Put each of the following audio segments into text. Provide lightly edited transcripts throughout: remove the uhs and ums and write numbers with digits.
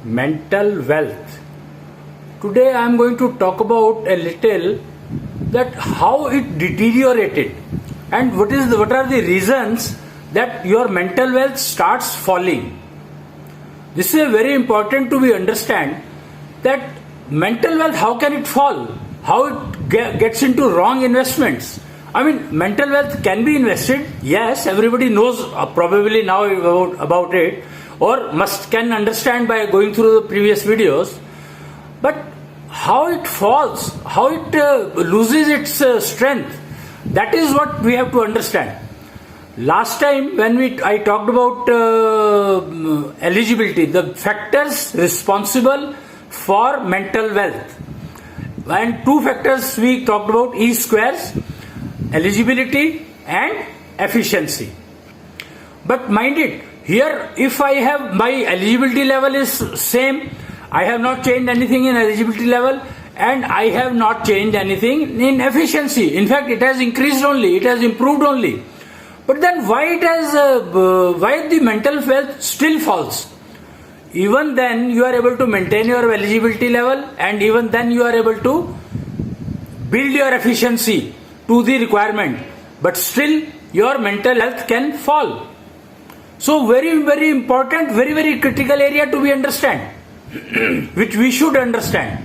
mental wealth. Today I am going to talk about a little that how it deteriorated and what are the reasons that your mental wealth starts falling. This is very important to be understand that mental wealth, how can it fall? How it gets into wrong investments. I mean, mental wealth can be invested. Yes, everybody knows probably now about it, or can understand by going through the previous videos. But how it falls, how it loses its strength, that is what we have to understand. Last time when I talked about eligibility, the factors responsible for mental wealth, and two factors we talked about: E squares, eligibility and efficiency. But mind it, here if I have my eligibility level is same, I have not changed anything in eligibility level, and I have not changed anything in efficiency. In fact, it has increased only, it has improved only. But then why the mental wealth still falls? Even then you are able to maintain your eligibility level, and even then you are able to build your efficiency to the requirement, but still your mental health can fall. So very, very important, very, very critical area to be understand, which we should understand.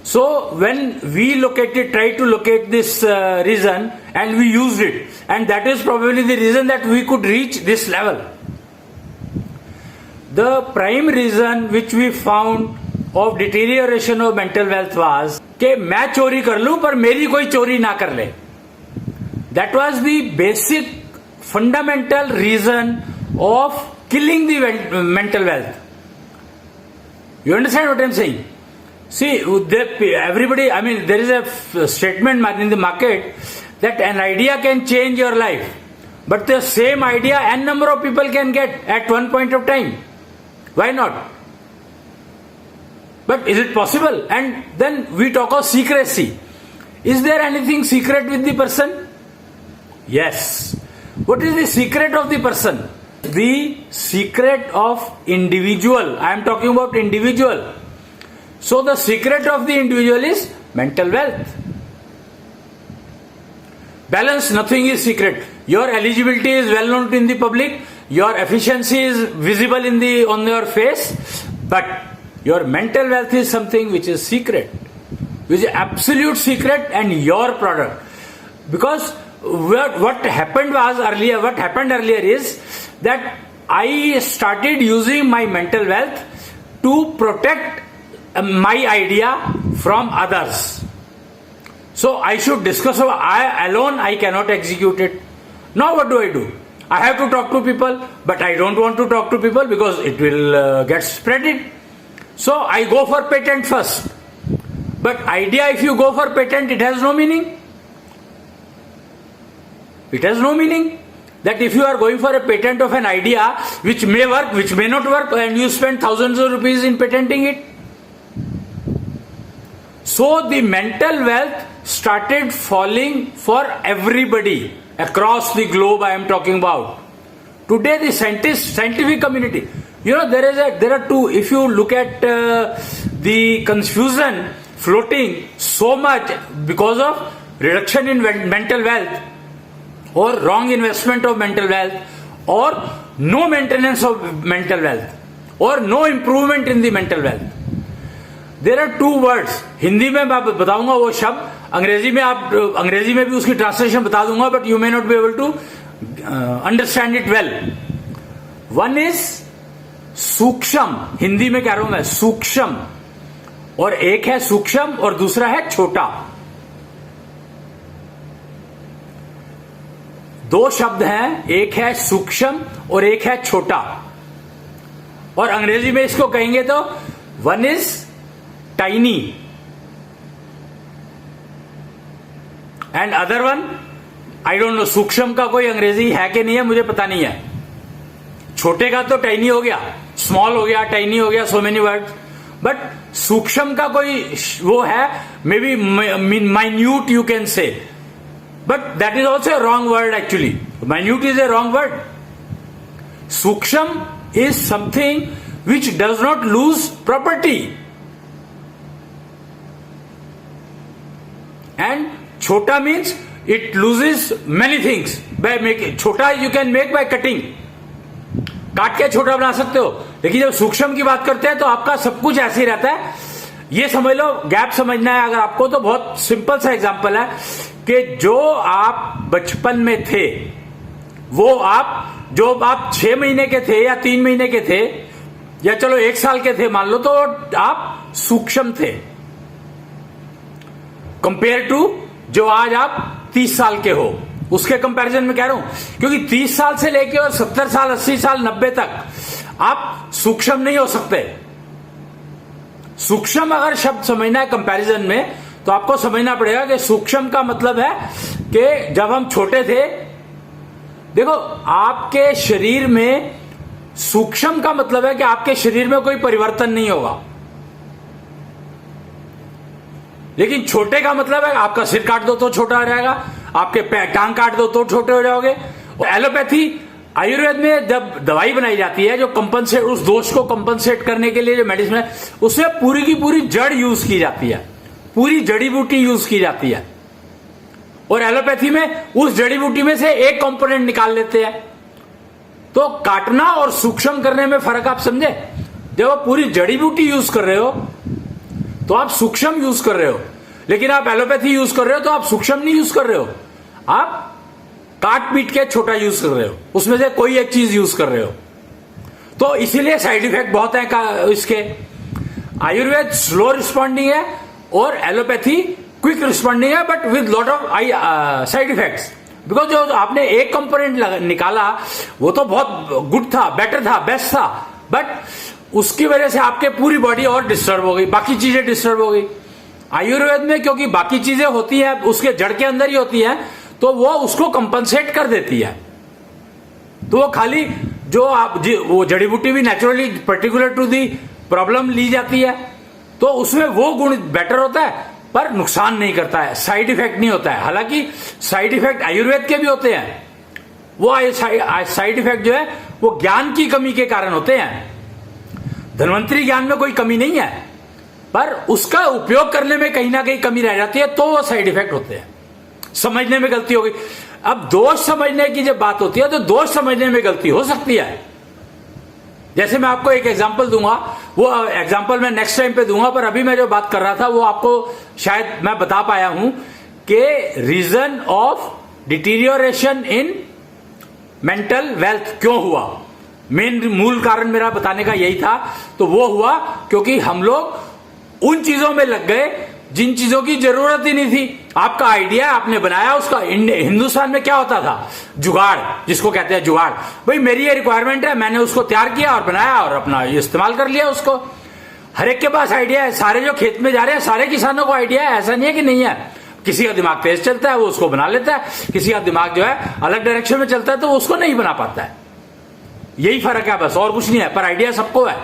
So when we try to locate this reason, and we used it, and that is probably the reason that we could reach this level. The prime reason which we found of deterioration of mental wealth was कि मैं चोरी कर लूं पर मेरी कोई चोरी ना कर ले. That was the basic fundamental reason of killing the mental wealth. You understand what I am saying? See, everybody, I mean, there is a statement in the market that an idea can change your life, but the same idea n number of people can get at one point of time. Why not? But is it possible? And then we talk of secrecy. Is there anything secret with the person? Yes. What is the secret of the person? The secret of individual. I am talking about individual. So the secret of the individual is mental wealth. Balance, nothing is secret. Your eligibility is well known in the public. Your efficiency is visible on your face. But your mental wealth is something which is secret, which is absolute secret, and your product. Because what happened earlier is that I started using my mental wealth to protect my idea from others. So I should discuss. I cannot execute it. Now what do? I have to talk to people, but I don't want to talk to people because it will get spreaded. So I go for patent first. But idea, if you go for patent, it has no meaning. It has no meaning. That if you are going for a patent of an idea which may work, which may not work, and you spend thousands of rupees in patenting it. So the mental wealth started falling for everybody across the globe. I am talking about. Today the scientific community, there are two. If you look at the confusion floating so much because of reduction in mental wealth, or wrong investment of mental wealth, or no maintenance of mental wealth, or no improvement in the mental wealth. There are two words. Hindi में मैं बताऊंगा वो शब्द, अंग्रेजी में भी उसकी translation बता दूंगा, but you may not be able to understand it well. One is सूक्ष्म, हिंदी में कह रहा हूं मैं सूक्ष्म, और एक है सूक्ष्म और दूसरा है छोटा. दो शब्द हैं, एक है सूक्ष्म और एक है छोटा. और अंग्रेजी में इसको कहेंगे तो one is tiny and other one, I don't know. सूक्ष्म का कोई अंग्रेजी है कि नहीं है मुझे पता नहीं है. छोटे का तो टाइनी हो गया, स्मॉल हो गया, टाइनी हो गया, सो मेनी वर्ड्स. बट सूक्ष्म का कोई वो है, may be minute you can say, but that is also a wrong word actually. Minute is a wrong word. Suksham is something which does not lose property. And chota means it loses many things by making. छोटा you can make by cutting. काट के छोटा बना सकते हो, लेकिन जब सूक्ष्म की बात करते हैं तो आपका सब कुछ ऐसे ही रहता है. ये समझ लो, गैप समझना है अगर आपको तो बहुत सिंपल सा एग्जांपल है कि जो आप बचपन में थे, वो जो आप 6 महीने के थे या 3 महीने के थे या चलो 1 साल के थे मान लो, तो आप सूक्ष्म थे कंपेयर टू जो आज आप 30 साल के हो. उसके कंपैरिजन में कह रहा हूं, क्योंकि 30 साल से लेके और 70 साल 80 साल 90 तक आप सूक्ष्म नहीं हो सकते. सूक्ष्म अगर शब्द समझना है कंपैरिजन में, तो आपको समझना पड़ेगा कि सूक्ष्म का मतलब है कि जब हम छोटे थे, देखो आपके शरीर में, सूक्ष्म का मतलब है कि आपके शरीर में कोई परिवर्तन नहीं होगा. लेकिन छोटे का मतलब है आपका सिर काट दो तो छोटा हो जाएगा, आपके टांग काट दो तो छोटे हो जाओगे. एलोपैथी, आयुर्वेद में जब दवाई बनाई जाती है, जो कंपनसेट, उस दोष को कंपनसेट करने के लिए जो मेडिसिन है, उसमें पूरी की पूरी जड़ यूज की जाती है, पूरी जड़ी बूटी यूज की जाती है. और एलोपैथी में उस जड़ी बूटी में से एक कंपोनेंट निकाल लेते हैं. तो काटना और सूक्ष्म करने में फर्क आप समझे. जब आप पूरी जड़ी बूटी यूज कर रहे हो तो आप सूक्ष्म यूज कर रहे हो, लेकिन आप एलोपैथी यूज कर रहे हो तो आप सूक्ष्म नहीं यूज कर रहे हो, आप काट पीट के छोटा यूज कर रहे हो, उसमें से कोई एक चीज यूज कर रहे हो. तो इसीलिए साइड इफेक्ट बहुत है इसके. आयुर्वेद स्लो रिस्पॉन्डिंग है और एलोपैथी क्विक रिस्पॉन्डिंग है, but with lot of side effects. Because जो आपने एक कंपोनेंट निकाला वो तो बहुत गुड था, बेटर था, बेस्ट था, बट उसकी वजह से आपके पूरी बॉडी और डिस्टर्ब हो गई, बाकी चीजें डिस्टर्ब हो गई. आयुर्वेद में क्योंकि बाकी चीजें होती हैं, उसके जड़ के अंदर ही होती हैं, तो वो उसको कंपनसेट कर देती है. तो वो खाली जो आप वो जड़ी बूटी भी naturally particular to the problem ली जाती है, तो उसमें वो गुण बेटर होता है, पर नुकसान नहीं करता है, साइड इफेक्ट नहीं होता है. हालांकि साइड इफेक्ट आयुर्वेद के भी होते हैं, वो साइड इफेक्ट जो है वो ज्ञान की कमी के कारण होते हैं. धन्वंतरी ज्ञान में कोई कमी नहीं है, पर उसका उपयोग करने में कहीं ना कहीं कमी रह जाती है, तो वो साइड इफेक्ट होते हैं. समझने में गलती हो गई. अब दोष समझने की जब बात होती है तो दोष समझने में गलती हो सकती है. जैसे मैं आपको एक एग्जांपल दूंगा, वो एग्जांपल मैं नेक्स्ट टाइम पे दूंगा, पर अभी मैं जो बात कर रहा था वो आपको शायद मैं बता पाया हूं कि reason of deterioration in mental wealth क्यों हुआ. मेन मूल कारण मेरा बताने का यही था. तो वो हुआ क्योंकि हम लोग उन चीजों में लग गए जिन चीजों की जरूरत ही नहीं थी. आपका आइडिया आपने बनाया, उसका हिंदुस्तान में क्या होता था, जुगाड़, जिसको कहते हैं जुगाड़. भाई मेरी ये रिक्वायरमेंट है, मैंने उसको तैयार किया और बनाया और अपना इस्तेमाल कर लिया उसको. हर एक के पास आइडिया है, सारे जो खेत में जा रहे हैं सारे किसानों को आइडिया है, ऐसा नहीं है कि नहीं है. किसी का दिमाग तेज चलता है वो उसको बना लेता है, किसी का दिमाग जो है अलग डायरेक्शन में चलता है तो उसको नहीं बना पाता है. यही फर्क है बस, और कुछ नहीं है, पर आइडिया सबको है.